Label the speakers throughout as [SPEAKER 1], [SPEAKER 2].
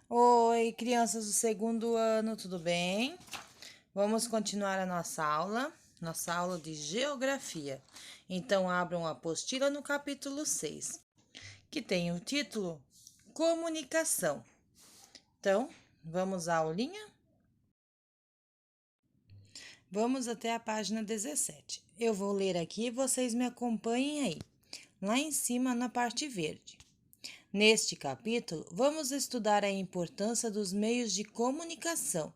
[SPEAKER 1] Oi, crianças do segundo ano, tudo bem? Vamos continuar a nossa aula de geografia. Então, abram a apostila no capítulo 6, que tem o título Comunicação. Então, vamos à aulinha? Vamos até a página 17. Eu vou ler aqui e vocês me acompanhem aí, lá em cima na parte verde. Neste capítulo, vamos estudar a importância dos meios de comunicação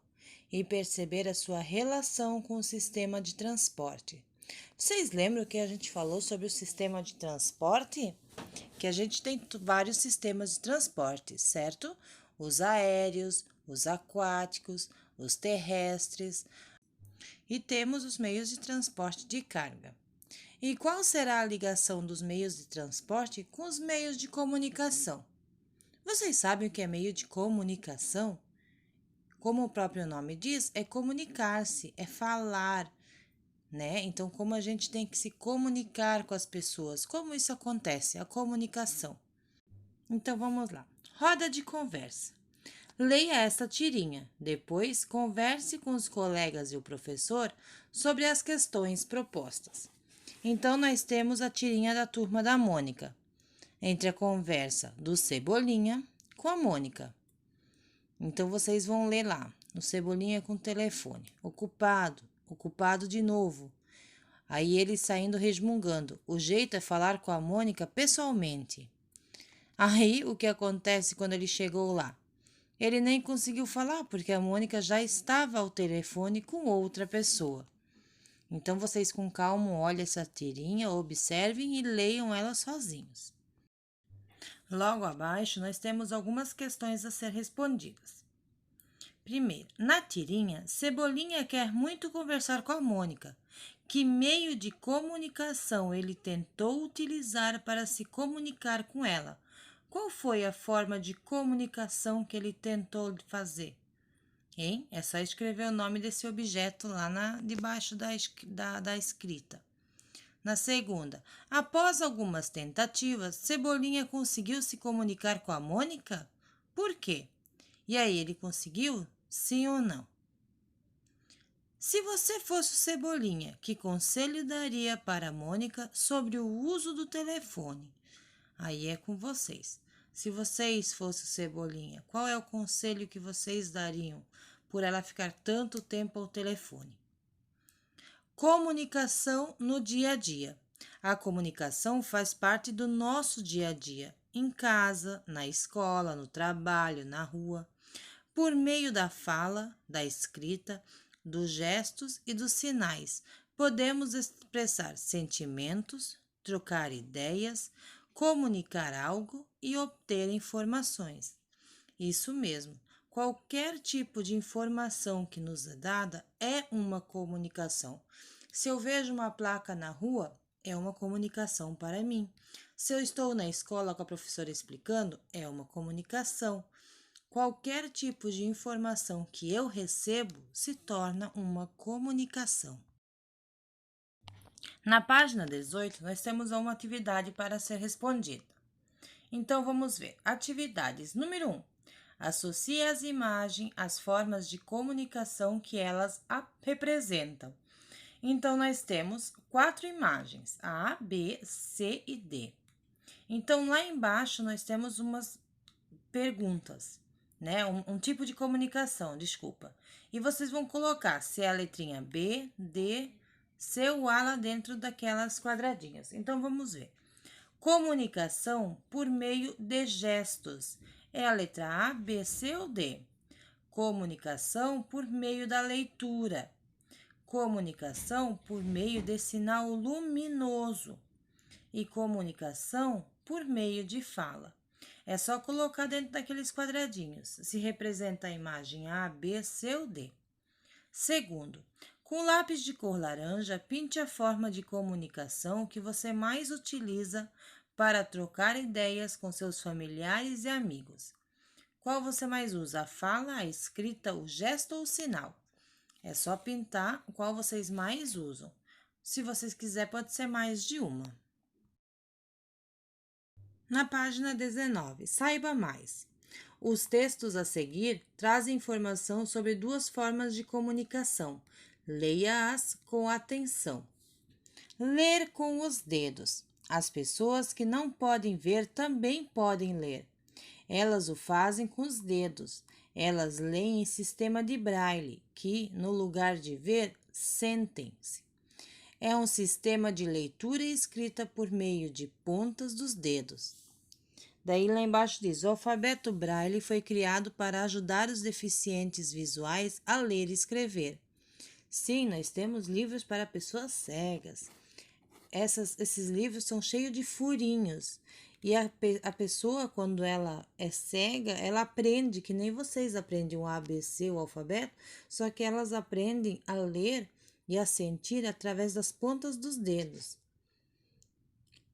[SPEAKER 1] e perceber a sua relação com o sistema de transporte. Vocês lembram que a gente falou sobre o sistema de transporte? Que a gente tem vários sistemas de transporte, certo? Os aéreos, os aquáticos, os terrestres e temos os meios de transporte de carga. E qual será a ligação dos meios de transporte com os meios de comunicação? Vocês sabem o que é meio de comunicação? Como o próprio nome diz, é comunicar-se, é falar, né? Então, como a gente tem que se comunicar com as pessoas? Como isso acontece? A comunicação. Então, vamos lá. Roda de conversa. Leia esta tirinha. Depois, converse com os colegas e o professor sobre as questões propostas. Então, nós temos a tirinha da turma da Mônica, entre a conversa do Cebolinha com a Mônica. Então, vocês vão ler lá, o Cebolinha com o telefone, ocupado de novo. Aí ele saindo resmungando, o jeito é falar com a Mônica pessoalmente. Aí, o que acontece quando ele chegou lá? Ele nem conseguiu falar, porque a Mônica já estava ao telefone com outra pessoa. Então, vocês com calma olhem essa tirinha, observem e leiam ela sozinhos. Logo abaixo, nós temos algumas questões a ser respondidas. Primeiro, na tirinha, Cebolinha quer muito conversar com a Mônica. Que meio de comunicação ele tentou utilizar para se comunicar com ela? Qual foi a forma de comunicação que ele tentou fazer? Hein? É só escrever o nome desse objeto lá debaixo da escrita. Na segunda, após algumas tentativas, Cebolinha conseguiu se comunicar com a Mônica? Por quê? E aí, ele conseguiu? Sim ou não? Se você fosse o Cebolinha, que conselho daria para a Mônica sobre o uso do telefone? Aí é com vocês. Se vocês fossem o Cebolinha, qual é o conselho que vocês dariam por ela ficar tanto tempo ao telefone? Comunicação no dia a dia. A comunicação faz parte do nosso dia a dia, em casa, na escola, no trabalho, na rua, por meio da fala, da escrita, dos gestos e dos sinais. Podemos expressar sentimentos, trocar ideias, comunicar algo e obter informações. Isso mesmo. Qualquer tipo de informação que nos é dada é uma comunicação. Se eu vejo uma placa na rua, é uma comunicação para mim. Se eu estou na escola com a professora explicando, é uma comunicação. Qualquer tipo de informação que eu recebo se torna uma comunicação. Na página 18, nós temos uma atividade para ser respondida. Então, vamos ver. Atividades. Número 1. Associe as imagens às formas de comunicação que elas representam. Então, nós temos 4 imagens: A, B, C e D. Então, lá embaixo, nós temos umas perguntas, né? Um tipo de comunicação, desculpa. E vocês vão colocar se é a letrinha B, D, C ou A lá dentro daquelas quadradinhas. Então, vamos ver. Comunicação por meio de gestos. É a letra A, B, C ou D? Comunicação por meio da leitura. Comunicação por meio de sinal luminoso. E comunicação por meio de fala. É só colocar dentro daqueles quadradinhos se representa a imagem A, B, C ou D. Segundo, com lápis de cor laranja, pinte a forma de comunicação que você mais utiliza para trocar ideias com seus familiares e amigos. Qual você mais usa? A fala, a escrita, o gesto ou o sinal? É só pintar qual vocês mais usam. Se vocês quiserem, pode ser mais de uma. Na página 19, saiba mais. Os textos a seguir trazem informação sobre duas formas de comunicação. Leia-as com atenção. Ler com os dedos. As pessoas que não podem ver também podem ler. Elas o fazem com os dedos. Elas leem em sistema de braille, que, no lugar de ver, sentem-se. É um sistema de leitura e escrita por meio de pontas dos dedos. Daí lá embaixo diz: o alfabeto braille foi criado para ajudar os deficientes visuais a ler e escrever. Sim, nós temos livros para pessoas cegas. Esses livros são cheios de furinhos. E a pessoa, quando ela é cega, ela aprende, que nem vocês aprendem o ABC, o alfabeto, só que elas aprendem a ler e a sentir através das pontas dos dedos.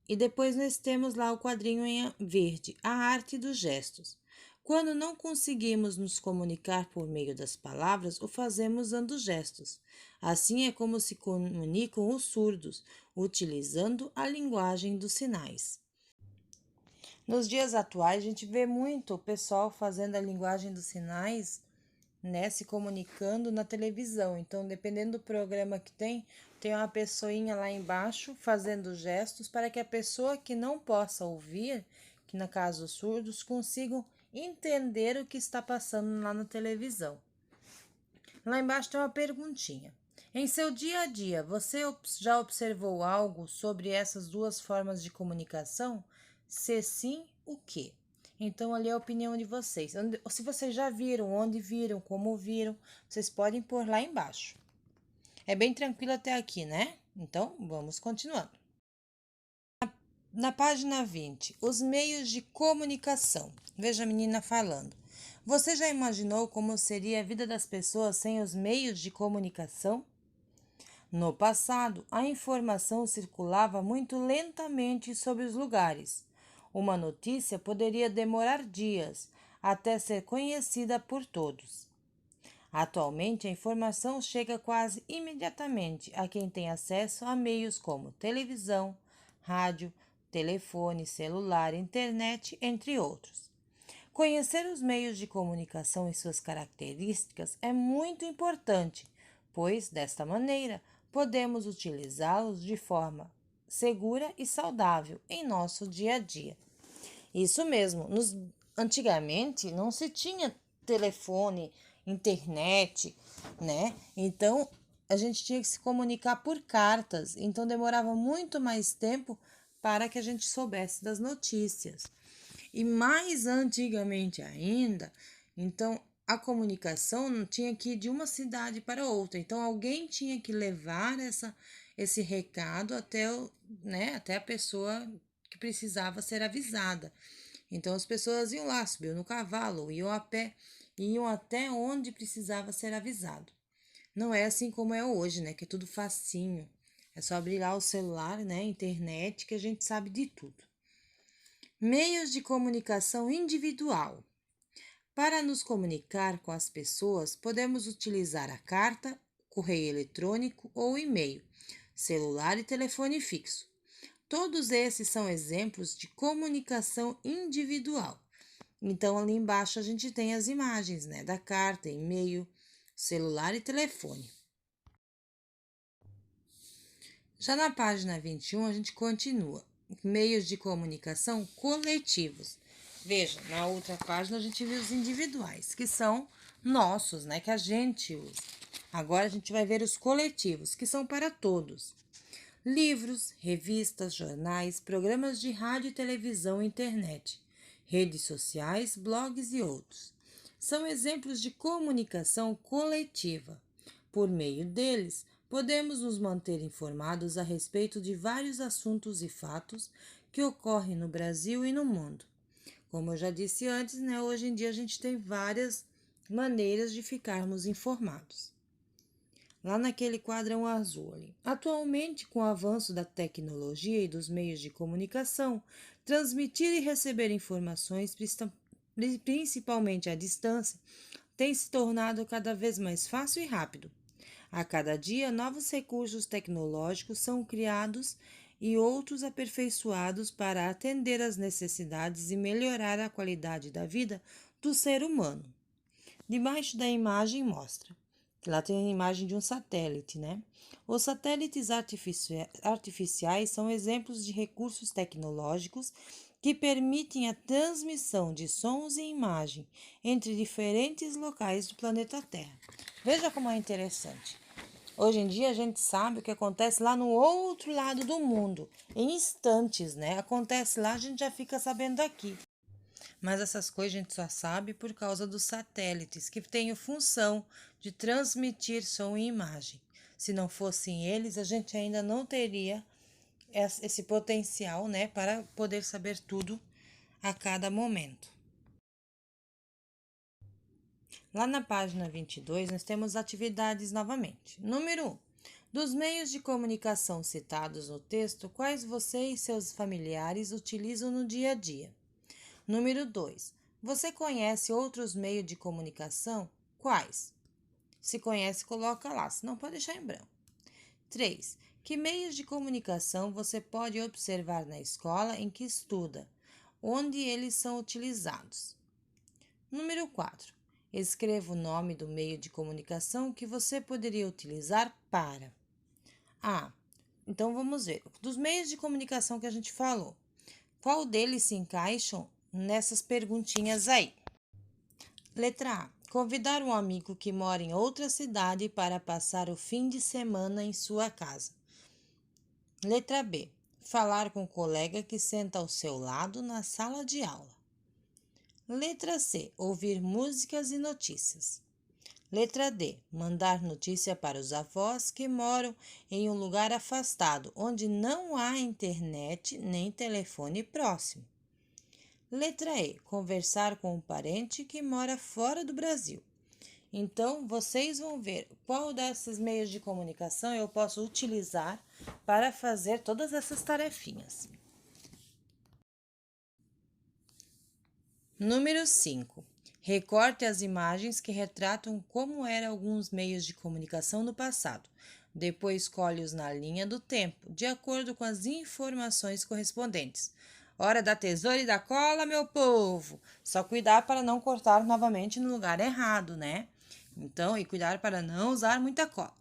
[SPEAKER 1] E depois nós temos lá o quadrinho em verde, a arte dos gestos. Quando não conseguimos nos comunicar por meio das palavras, o fazemos usando gestos. Assim é como se comunicam os surdos, utilizando a linguagem dos sinais. Nos dias atuais, a gente vê muito o pessoal fazendo a linguagem dos sinais, né, se comunicando na televisão. Então, dependendo do programa que tem uma pessoinha lá embaixo fazendo gestos para que a pessoa que não possa ouvir, que no caso os surdos, consigam entender o que está passando lá na televisão. Lá embaixo tem uma perguntinha. Em seu dia a dia, você já observou algo sobre essas duas formas de comunicação? Se sim, o quê? Então, ali é a opinião de vocês. Se vocês já viram, onde viram, como viram, vocês podem pôr lá embaixo. É bem tranquilo até aqui, né? Então, vamos continuando. Na página 20, os meios de comunicação. Veja a menina falando. Você já imaginou como seria a vida das pessoas sem os meios de comunicação? No passado, a informação circulava muito lentamente sobre os lugares. Uma notícia poderia demorar dias até ser conhecida por todos. Atualmente, a informação chega quase imediatamente a quem tem acesso a meios como televisão, rádio, telefone, celular, internet, entre outros. Conhecer os meios de comunicação e suas características é muito importante, pois, desta maneira, podemos utilizá-los de forma segura e saudável em nosso dia a dia. Isso mesmo, antigamente não se tinha telefone, internet, né? Então, a gente tinha que se comunicar por cartas, então demorava muito mais tempo para que a gente soubesse das notícias. E mais antigamente ainda, então a comunicação não tinha que ir de uma cidade para outra. Então alguém tinha que levar esse recado até a pessoa que precisava ser avisada. Então as pessoas iam lá, subiam no cavalo, iam a pé, iam até onde precisava ser avisado. Não é assim como é hoje, né? Que é tudo facinho. É só abrir lá o celular, né? Internet, que a gente sabe de tudo. Meios de comunicação individual. Para nos comunicar com as pessoas, podemos utilizar a carta, correio eletrônico ou e-mail, celular e telefone fixo. Todos esses são exemplos de comunicação individual. Então, ali embaixo a gente tem as imagens, né, da carta, e-mail, celular e telefone. Já na página 21, a gente continua. Meios de comunicação coletivos. Veja, na outra página a gente viu os individuais, que são nossos, né, que a gente usa. Agora a gente vai ver os coletivos, que são para todos. Livros, revistas, jornais, programas de rádio e televisão e internet, redes sociais, blogs e outros. São exemplos de comunicação coletiva. Por meio deles, podemos nos manter informados a respeito de vários assuntos e fatos que ocorrem no Brasil e no mundo. Como eu já disse antes, né, hoje em dia a gente tem várias maneiras de ficarmos informados. Lá naquele quadrão azul ali. Atualmente, com o avanço da tecnologia e dos meios de comunicação, transmitir e receber informações, principalmente à distância, tem se tornado cada vez mais fácil e rápido. A cada dia, novos recursos tecnológicos são criados e outros aperfeiçoados para atender às necessidades e melhorar a qualidade da vida do ser humano. Debaixo da imagem mostra, que lá tem a imagem de um satélite, né? Os satélites artificiais são exemplos de recursos tecnológicos que permitem a transmissão de sons e imagem entre diferentes locais do planeta Terra. Veja como é interessante. Hoje em dia a gente sabe o que acontece lá no outro lado do mundo, em instantes, né? Acontece lá, a gente já fica sabendo aqui. Mas essas coisas a gente só sabe por causa dos satélites, que têm a função de transmitir som e imagem. Se não fossem eles, a gente ainda não teria esse potencial, né, para poder saber tudo a cada momento. Lá na página 22, nós temos atividades novamente. Número 1. Dos meios de comunicação citados no texto, quais você e seus familiares utilizam no dia a dia? Número 2. Você conhece outros meios de comunicação? Quais? Se conhece, coloca lá, senão pode deixar em branco. 3. Que meios de comunicação você pode observar na escola em que estuda? Onde eles são utilizados? Número 4. Escreva o nome do meio de comunicação que você poderia utilizar para. Então vamos ver. Dos meios de comunicação que a gente falou, qual deles se encaixam nessas perguntinhas aí? Letra A. Convidar um amigo que mora em outra cidade para passar o fim de semana em sua casa. Letra B. Falar com um colega que senta ao seu lado na sala de aula. Letra C. Ouvir músicas e notícias. Letra D. Mandar notícia para os avós que moram em um lugar afastado, onde não há internet nem telefone próximo. Letra E. Conversar com um parente que mora fora do Brasil. Então, vocês vão ver qual desses meios de comunicação eu posso utilizar para fazer todas essas tarefinhas. Número 5. Recorte as imagens que retratam como eram alguns meios de comunicação no passado. Depois colhe-os na linha do tempo, de acordo com as informações correspondentes. Hora da tesoura e da cola, meu povo! Só cuidar para não cortar novamente no lugar errado, né? Então, e cuidar para não usar muita cola.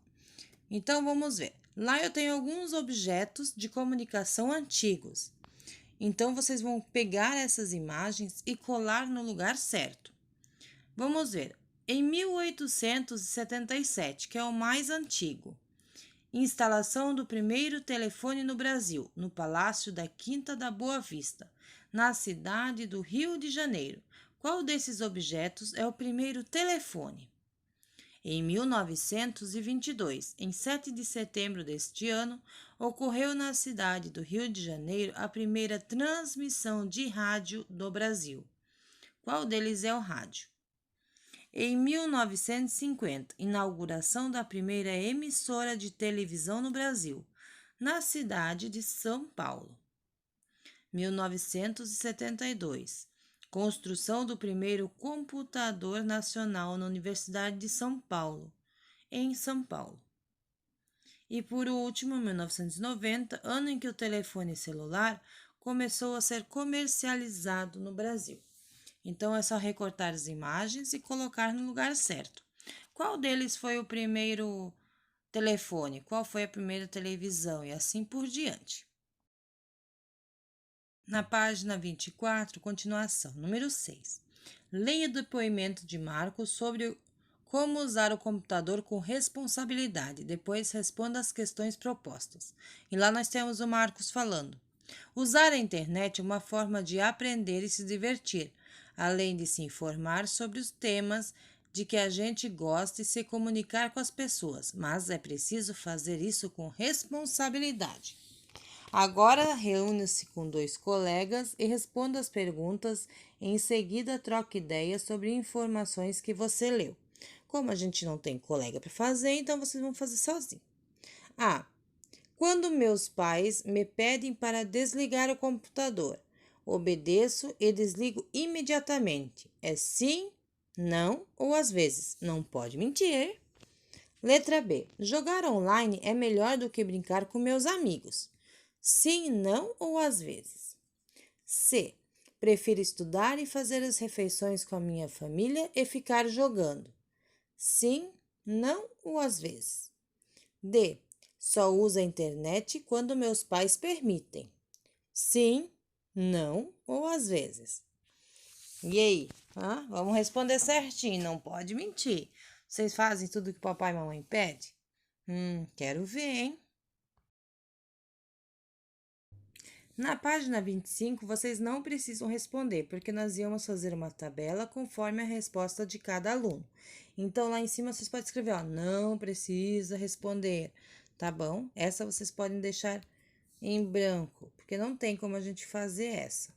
[SPEAKER 1] Então, vamos ver. Lá eu tenho alguns objetos de comunicação antigos. Então, vocês vão pegar essas imagens e colar no lugar certo. Vamos ver. Em 1877, que é o mais antigo, instalação do primeiro telefone no Brasil, no Palácio da Quinta da Boa Vista, na cidade do Rio de Janeiro. Qual desses objetos é o primeiro telefone? Em 1922, em 7 de setembro deste ano, ocorreu na cidade do Rio de Janeiro a primeira transmissão de rádio do Brasil. Qual deles é o rádio? Em 1950, inauguração da primeira emissora de televisão no Brasil, na cidade de São Paulo. 1972, construção do primeiro computador nacional na Universidade de São Paulo, em São Paulo. E por último, 1990, ano em que o telefone celular começou a ser comercializado no Brasil. Então, é só recortar as imagens e colocar no lugar certo. Qual deles foi o primeiro telefone? Qual foi a primeira televisão? E assim por diante. Na página 24, continuação, número 6. Leia o depoimento de Marcos sobre como usar o computador com responsabilidade. Depois responda as questões propostas. E lá nós temos o Marcos falando. Usar a internet é uma forma de aprender e se divertir, além de se informar sobre os temas de que a gente gosta e se comunicar com as pessoas, mas é preciso fazer isso com responsabilidade. Agora reúne-se com 2 colegas e responda as perguntas. Em seguida, troque ideias sobre informações que você leu. Como a gente não tem colega para fazer, então vocês vão fazer sozinho. Quando meus pais me pedem para desligar o computador, obedeço e desligo imediatamente. É sim, não ou às vezes. Não pode mentir. Letra B. Jogar online é melhor do que brincar com meus amigos. Sim, não ou às vezes? C. Prefiro estudar e fazer as refeições com a minha família e ficar jogando. Sim, não ou às vezes? D. Só uso a internet quando meus pais permitem. Sim, não ou às vezes? E aí? Vamos responder certinho, não pode mentir. Vocês fazem tudo que papai e mamãe pede? Quero ver, hein? Na página 25, vocês não precisam responder, porque nós íamos fazer uma tabela conforme a resposta de cada aluno. Então, lá em cima, vocês podem escrever, ó, não precisa responder, tá bom? Essa vocês podem deixar em branco, porque não tem como a gente fazer essa,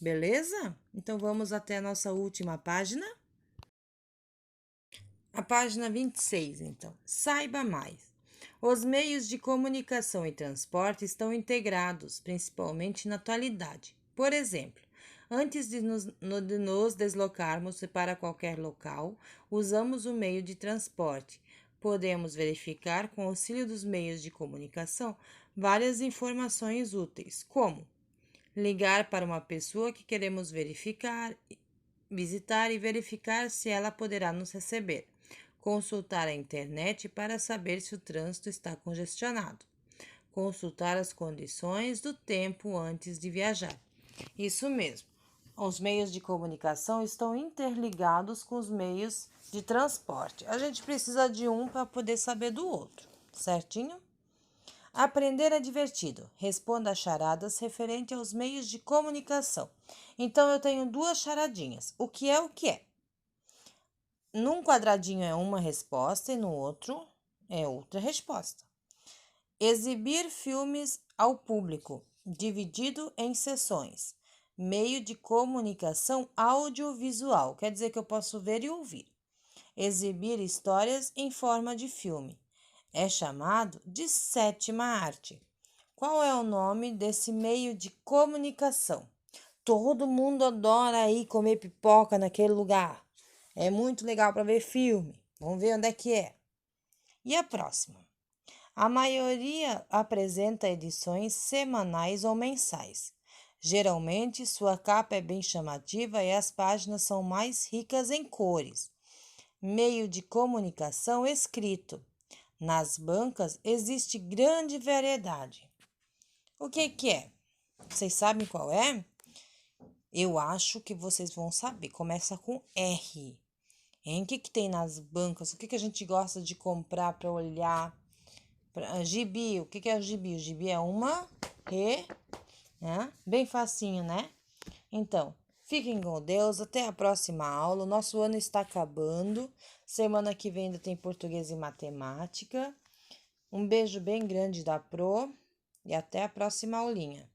[SPEAKER 1] beleza? Então, vamos até a nossa última página. A página 26, então. Saiba mais. Os meios de comunicação e transporte estão integrados, principalmente na atualidade. Por exemplo, antes de nos deslocarmos para qualquer local, usamos o meio de transporte. Podemos verificar, com o auxílio dos meios de comunicação, várias informações úteis, como ligar para uma pessoa que queremos visitar e verificar se ela poderá nos receber. Consultar a internet para saber se o trânsito está congestionado. Consultar as condições do tempo antes de viajar. Isso mesmo. Os meios de comunicação estão interligados com os meios de transporte. A gente precisa de um para poder saber do outro, certinho? Aprender é divertido. Responda a charadas referente aos meios de comunicação. Então, eu tenho duas charadinhas. O que é o que é? Num quadradinho é uma resposta e no outro é outra resposta. Exibir filmes ao público, dividido em sessões. Meio de comunicação audiovisual, quer dizer que eu posso ver e ouvir. Exibir histórias em forma de filme. É chamado de sétima arte. Qual é o nome desse meio de comunicação? Todo mundo adora ir comer pipoca naquele lugar. É muito legal para ver filme. Vamos ver onde é que é. E a próxima? A maioria apresenta edições semanais ou mensais. Geralmente, sua capa é bem chamativa e as páginas são mais ricas em cores. Meio de comunicação escrito. Nas bancas existe grande variedade. O que é? Vocês sabem qual é? Eu acho que vocês vão saber. Começa com R. Hein? O que tem nas bancas? O que a gente gosta de comprar para olhar? Gibi. O que é o gibi? O gibi é uma né? Bem facinho, né? Então, fiquem com Deus. Até a próxima aula. O nosso ano está acabando. Semana que vem ainda tem português e matemática. Um beijo bem grande da Pro e até a próxima aulinha.